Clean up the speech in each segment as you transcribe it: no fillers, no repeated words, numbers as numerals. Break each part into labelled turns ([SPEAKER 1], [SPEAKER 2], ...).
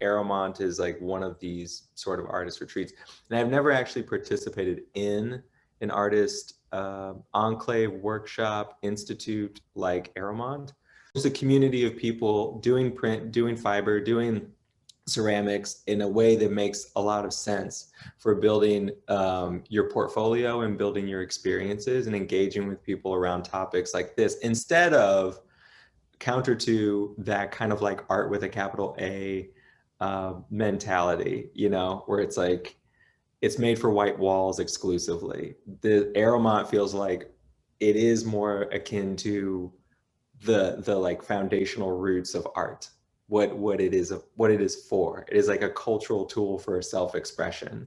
[SPEAKER 1] Arrowmont is like one of these sort of artist retreats. And I've never actually participated in an artist enclave, workshop, institute like Arrowmont. There's a community of people doing print, doing fiber, doing ceramics in a way that makes a lot of sense for building your portfolio and building your experiences and engaging with people around topics like this, instead of counter to that kind of like art with a capital A mentality, you know, where it's like, it's made for white walls exclusively. The Arrowmont feels like it is more akin to the like foundational roots of art, what it is for. It is like a cultural tool for self-expression.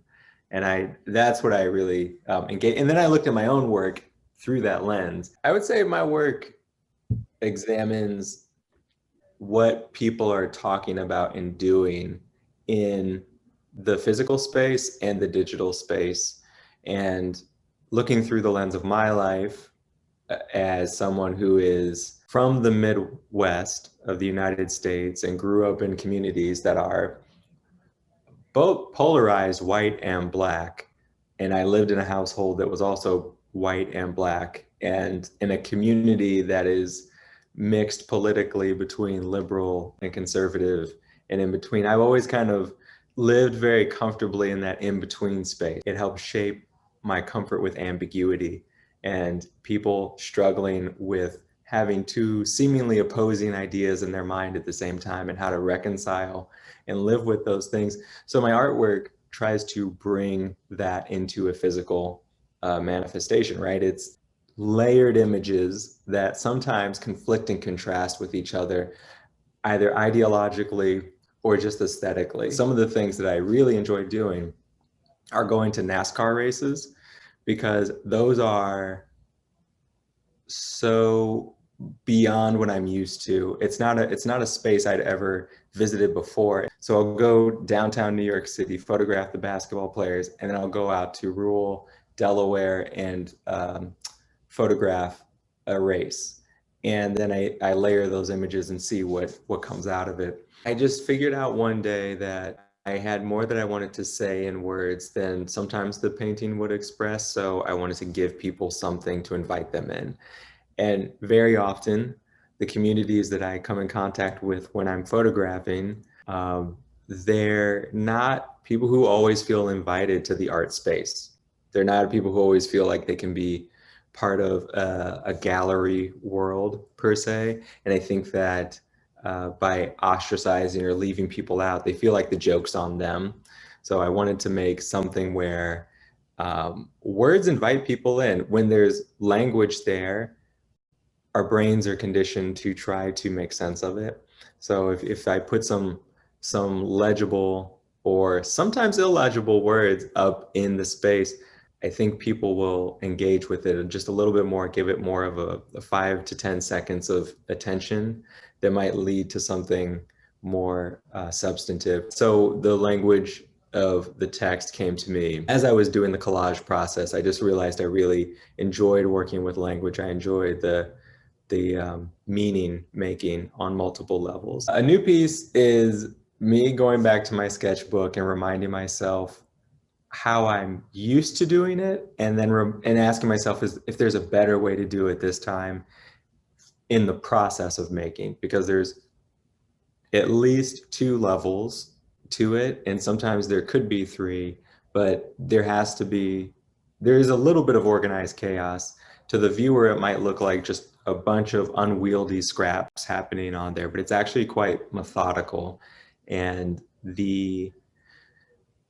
[SPEAKER 1] And that's what I really engage. And then I looked at my own work through that lens. I would say my work examines what people are talking about and doing in the physical space and the digital space, and looking through the lens of my life as someone who is from the Midwest of the United States and grew up in communities that are both polarized white and black. And I lived in a household that was also white and black, and in a community that is mixed politically between liberal and conservative and in between. I've always kind of lived very comfortably in that in-between space. It helped shape my comfort with ambiguity and people struggling with having two seemingly opposing ideas in their mind at the same time, and how to reconcile and live with those things. So my artwork tries to bring that into a physical manifestation, right? It's layered images that sometimes conflict and contrast with each other, either ideologically or just aesthetically. Some of the things that I really enjoy doing are going to NASCAR races, because those are so beyond what I'm used to. It's not a space I'd ever visited before. So I'll go downtown New York City, photograph the basketball players, and then I'll go out to rural Delaware and photograph a race. And then I layer those images and see what comes out of it. I just figured out one day that I had more that I wanted to say in words than sometimes the painting would express. So I wanted to give people something to invite them in. And very often, the communities that I come in contact with when I'm photographing, they're not people who always feel invited to the art space. They're not people who always feel like they can be part of a gallery world per se. And I think that by ostracizing or leaving people out, they feel like the joke's on them. So I wanted to make something where words invite people in. When there's language there, our brains are conditioned to try to make sense of it. So if I put some legible or sometimes illegible words up in the space, I think people will engage with it just a little bit more, give it more of a 5 to 10 seconds of attention that might lead to something more substantive. So the language of the text came to me as I was doing the collage process. I just realized I really enjoyed working with language. I enjoyed the meaning making on multiple levels. A new piece is me going back to my sketchbook and reminding myself how I'm used to doing it, and then and asking myself if there's a better way to do it this time in the process of making, because there's at least 2 levels to it, and sometimes there could be 3, but there's a little bit of organized chaos. To the viewer, it might look like just a bunch of unwieldy scraps happening on there, but it's actually quite methodical. And the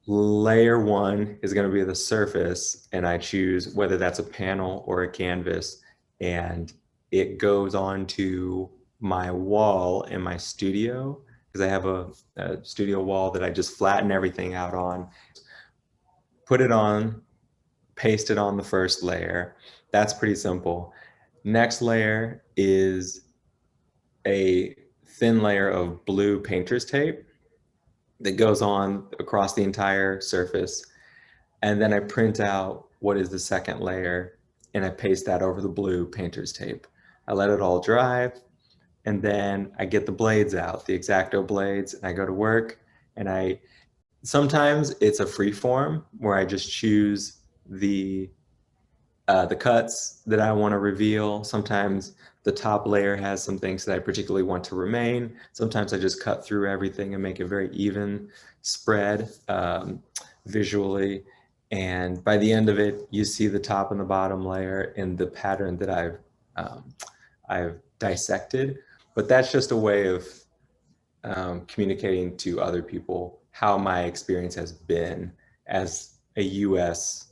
[SPEAKER 1] layer 1 is going to be the surface, and I choose whether that's a panel or a canvas, and it goes onto my wall in my studio, because I have a studio wall that I just flatten everything out on, put it on, paste it on the first layer. That's pretty simple. Next layer is a thin layer of blue painter's tape that goes on across the entire surface. And then I print out what is the second layer, and I paste that over the blue painter's tape. I let it all dry, and then I get the blades out, the X-Acto blades, and I go to work, And sometimes it's a free form where I just choose the cuts that I want to reveal. Sometimes the top layer has some things that I particularly want to remain. Sometimes I just cut through everything and make a very even spread visually. And by the end of it, you see the top and the bottom layer in the pattern that I've dissected. But that's just a way of communicating to other people how my experience has been as a US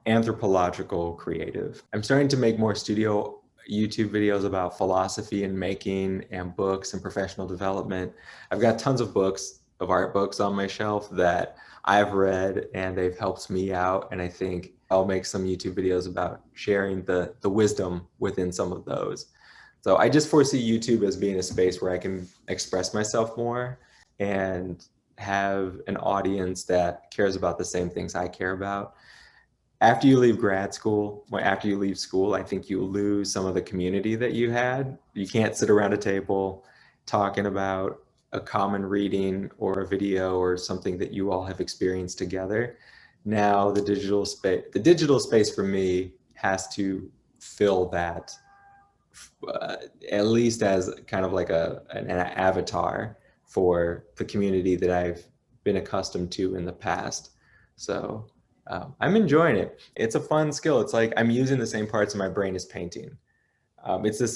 [SPEAKER 1] anthropological creative. I'm starting to make more studio YouTube videos about philosophy and making and books and professional development. I've got tons of books, of art books on my shelf that I've read and they've helped me out. And I think I'll make some YouTube videos about sharing the wisdom within some of those. So I just foresee YouTube as being a space where I can express myself more and have an audience that cares about the same things I care about. After you leave grad school, after you leave school, I think you lose some of the community that you had. You can't sit around a table talking about a common reading or a video or something that you all have experienced together. Now the digital space for me has to fill that, at least as kind of like an avatar for the community that I've been accustomed to in the past. So I'm enjoying it. It's a fun skill. It's like I'm using the same parts of my brain as painting. It's the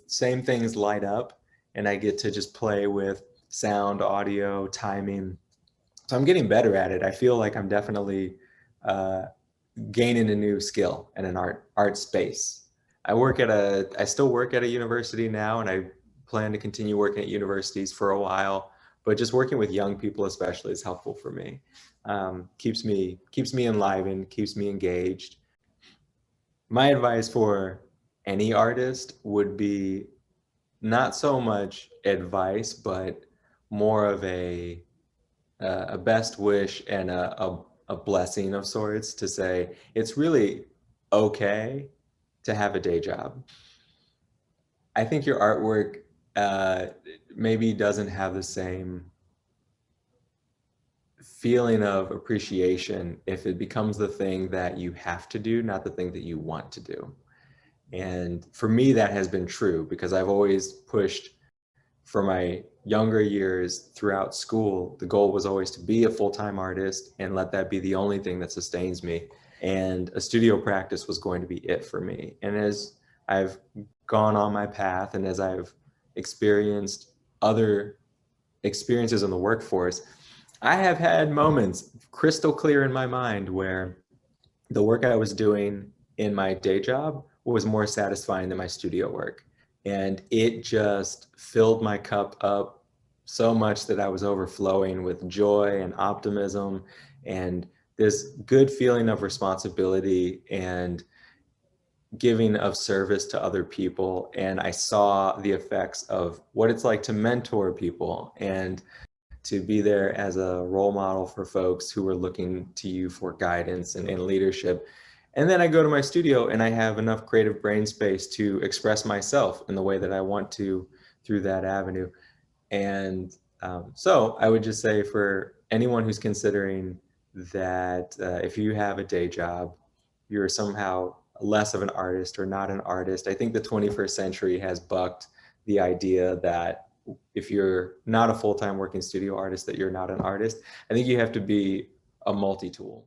[SPEAKER 1] same things light up, and I get to just play with sound, audio, timing. So I'm getting better at it. I feel like I'm definitely gaining a new skill in an art space. I still work at a university now, and I plan to continue working at universities for a while, but just working with young people especially is helpful for me. Keeps me enlivened, keeps me engaged. My advice for any artist would be not so much advice, but more of a best wish and a blessing of sorts, to say it's really okay to have a day job. I think your artwork maybe doesn't have the same feeling of appreciation if it becomes the thing that you have to do, not the thing that you want to do. And for me, that has been true because I've always pushed for my younger years throughout school. The goal was always to be a full-time artist and let that be the only thing that sustains me. And a studio practice was going to be it for me. And as I've gone on my path and as I've experienced other experiences in the workforce, I have had moments crystal clear in my mind where the work I was doing in my day job was more satisfying than my studio work. And it just filled my cup up so much that I was overflowing with joy and optimism and this good feeling of responsibility and giving of service to other people. And I saw the effects of what it's like to mentor people and to be there as a role model for folks who are looking to you for guidance and leadership. And then I go to my studio and I have enough creative brain space to express myself in the way that I want to through that avenue. And so I would just say for anyone who's considering that if you have a day job, you're somehow less of an artist or not an artist. I think the 21st century has bucked the idea that if you're not a full-time working studio artist, that you're not an artist. I think you have to be a multi-tool.